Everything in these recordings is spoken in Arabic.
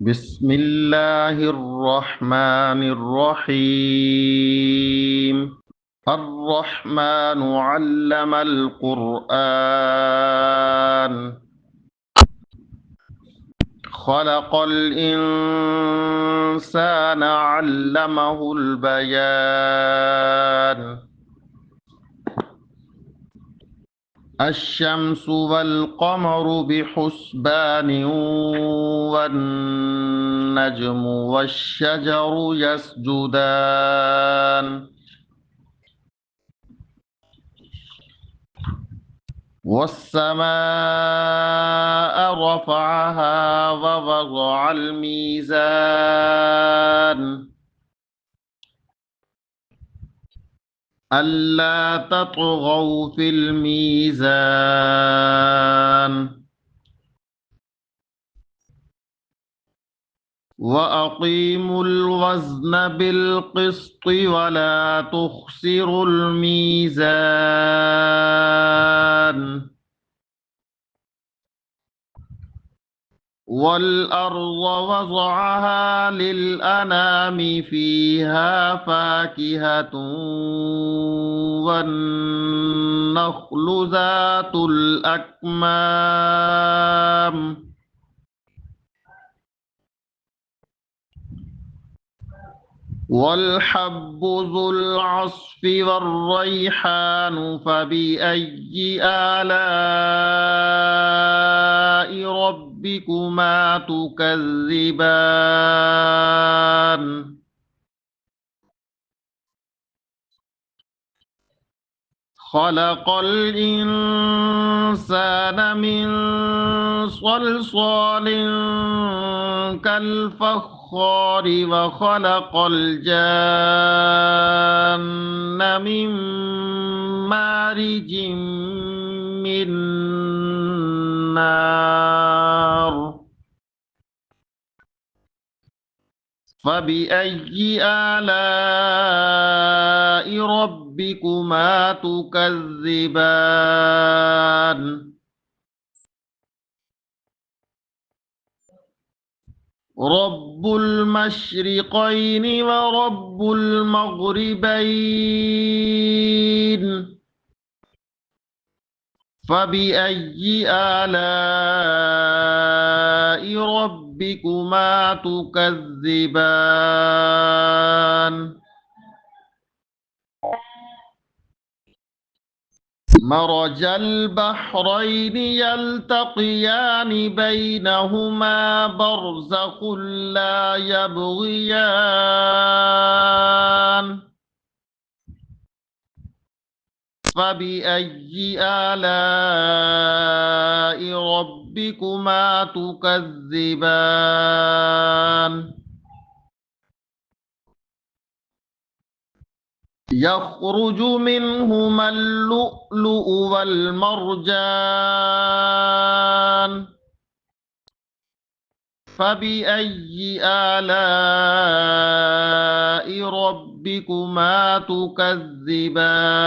بسم الله الرحمن الرحيم. الرحمن علم القرآن. خلق الإنسان علمه البيان. الشمس والقمر بحسبان والنجم والشجر يسجدان والسماء رفعها ووضع الميزان ألا تطغوا في الميزان وأقيموا الوزن بالقسط ولا تخسروا الميزان والأرض وضعها للأنام فيها فاكهة والنخل ذات الأكمام والحب ذو العصف والريحان فبأي آلاء ربكما تكذبان خلق الإنسان من صلصال كالفخار وخلق الجان من مارج من نار فبأي آلاء ربكما تكذبان رب المشرقين ورب المغربين فبأي آلاء ربكما تكذبان مرج البحرين يلتقيان بينهما برزخ لا يبغيان فبأي آلاء ربكما تكذبان يخرج منهما اللؤلؤ والمرجان فبأي آلاء ربكما تكذبان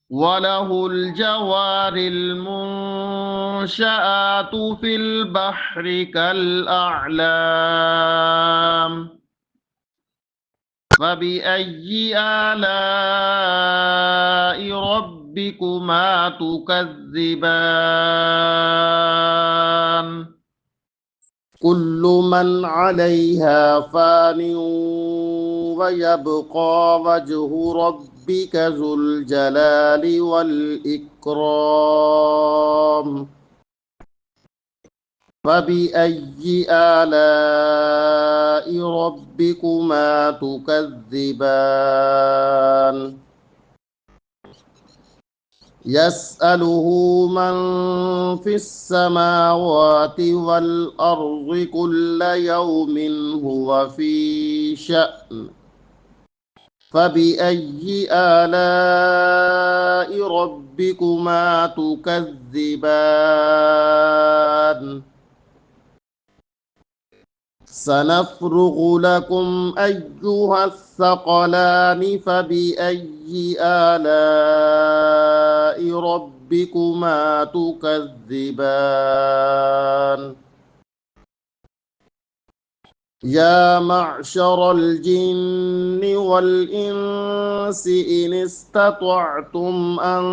وله الجوار المنشآت في البحر كالأعلام فبأي آلاء ربكما تكذبان كل من عليها فان ويبقى وجه ربك ذو الجلال والإكرام فبأي آلاء ربكما تكذبان يسأله من في السماوات والأرض كل يوم هو في شأن فبأي آلاء ربكما تكذبان سنفرغ لكم أيها الثقلان فبأي آلاء ربكما ربكما تكذبان يا معشر الجن والإنس إن استطعتم أن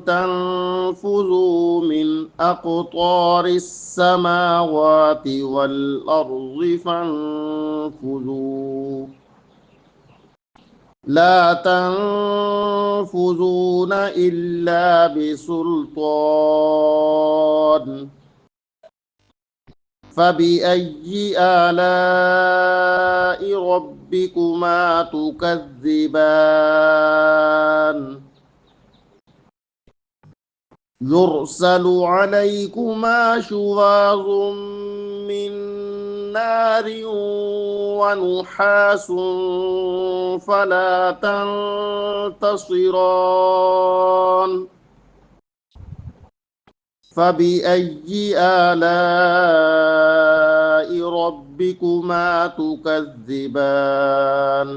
تنفذوا من أقطار السماوات والأرض فانفذوا لا تنفذون إلا بسلطان فبأي آلاء ربكما تكذبان يرسل عليكما شواظ من نار ونحاس فلا تنتصران فبأي آلاء ربكما تكذبان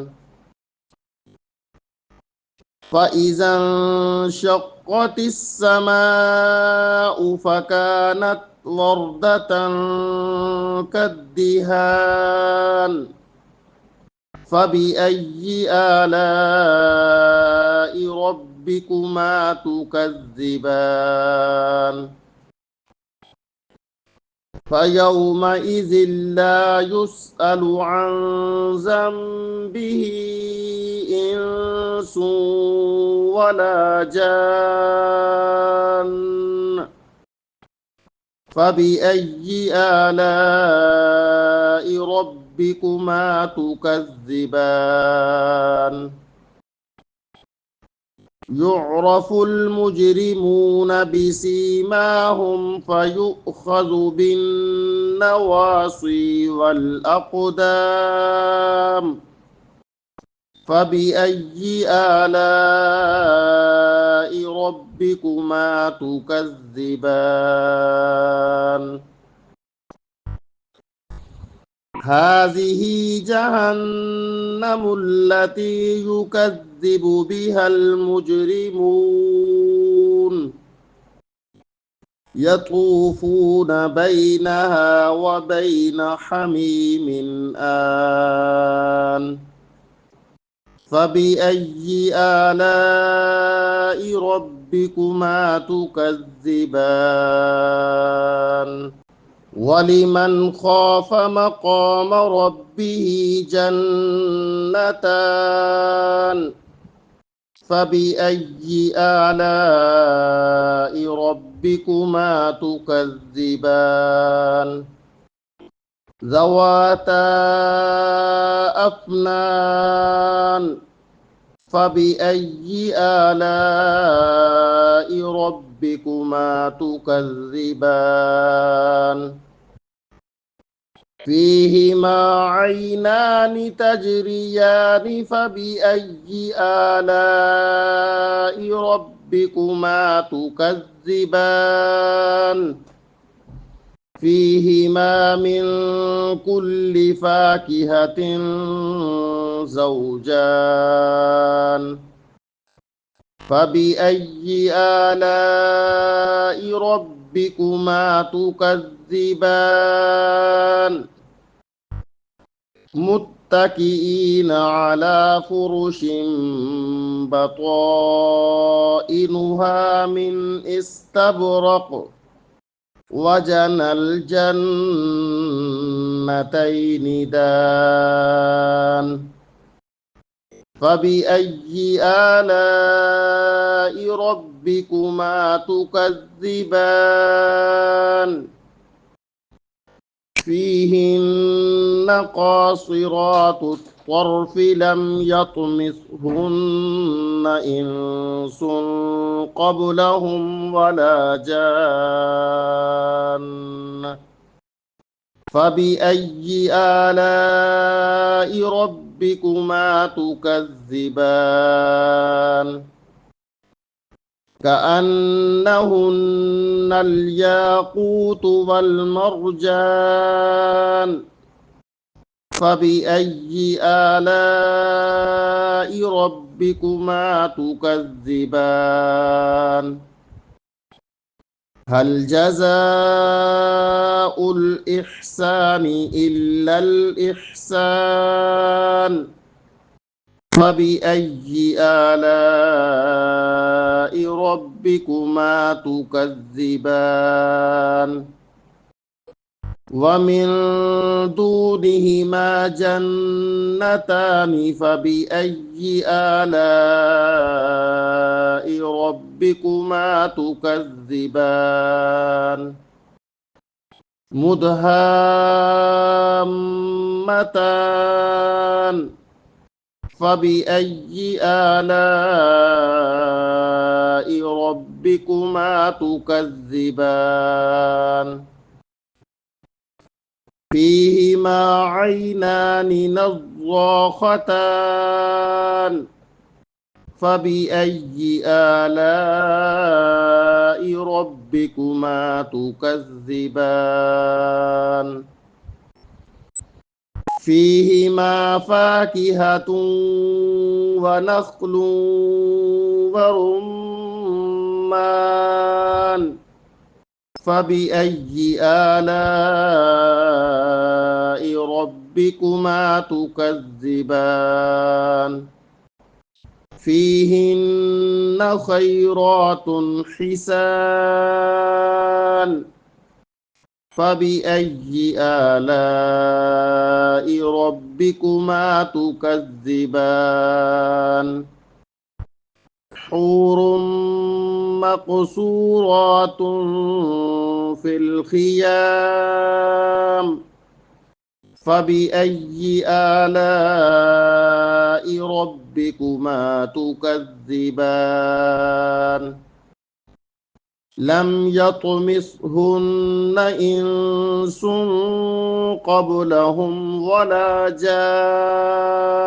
فإذا انشقت السماء فكانت وردة كالدهان فبأي آلاء ربكما تكذبان فيومئذ لا يسأل عن ذنبه إنس ولا جان فبأي آلاء ربكما تكذبان يعرف المجرمون بسيماهم فيؤخذ بالنواصي والأقدام فبأي آلاء ربكما تكذبان هذه جهنم التي يكذب بها المجرمون يطوفون بينها وبين حميم آن فبأي آلاء ربكما تكذبان ولمن خاف مقام ربه جنتان فبأي آلاء ربكما تكذبان ذواتا أفنان فبأي آلاء ربكما تكذبان فيهما عينان تجريان فبأي آلاء ربكما تكذبان فيهما من كل فاكهة زوجان فبأي آلاء ربكما تكذبان متكئين على فرش بطائنها من استبرق وجنى الجنتين دان فبأي آلاء ربكما تكذبان فيهن قاصرات الطرف لم يطمثهن إنس قبلهم ولا جان فبأي آلاء ربكما تكذبان كأنهن الياقوت والمرجان فبأي آلاء ربكما تكذبان هل جزاء الإحسان إلا الإحسان فبأي آلاء ربكما تكذبان ومن دونهما جنتان فبأي آلاء ربكما تكذبان مدهامتان فبأي آلاء ربكما تكذبان فيهما عينان نضاختان فبأي آلاء ربكما تكذبان فيهما فاكهة ونخل ورمان فبأي آلاء ربكما تكذبان فيهن خيرات حسان فبأي آلاء ربكما تكذبان حور مقصورات في الخيام فبأي آلاء ربكما تكذبان لم يطمثهن إنس قبلهم ولا جان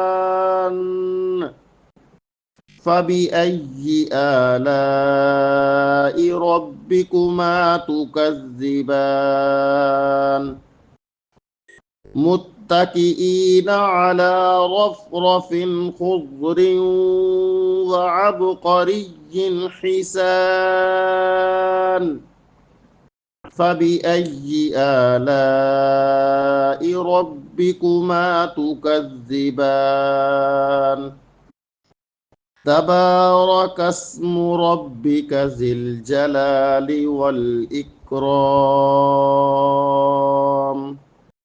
فبأي آلاء ربكما تكذبان متكئين على رفرف خضر وعبقري حسان فبأي آلاء ربكما تكذبان تبارك اسم ربك ذي الجلال والإكرام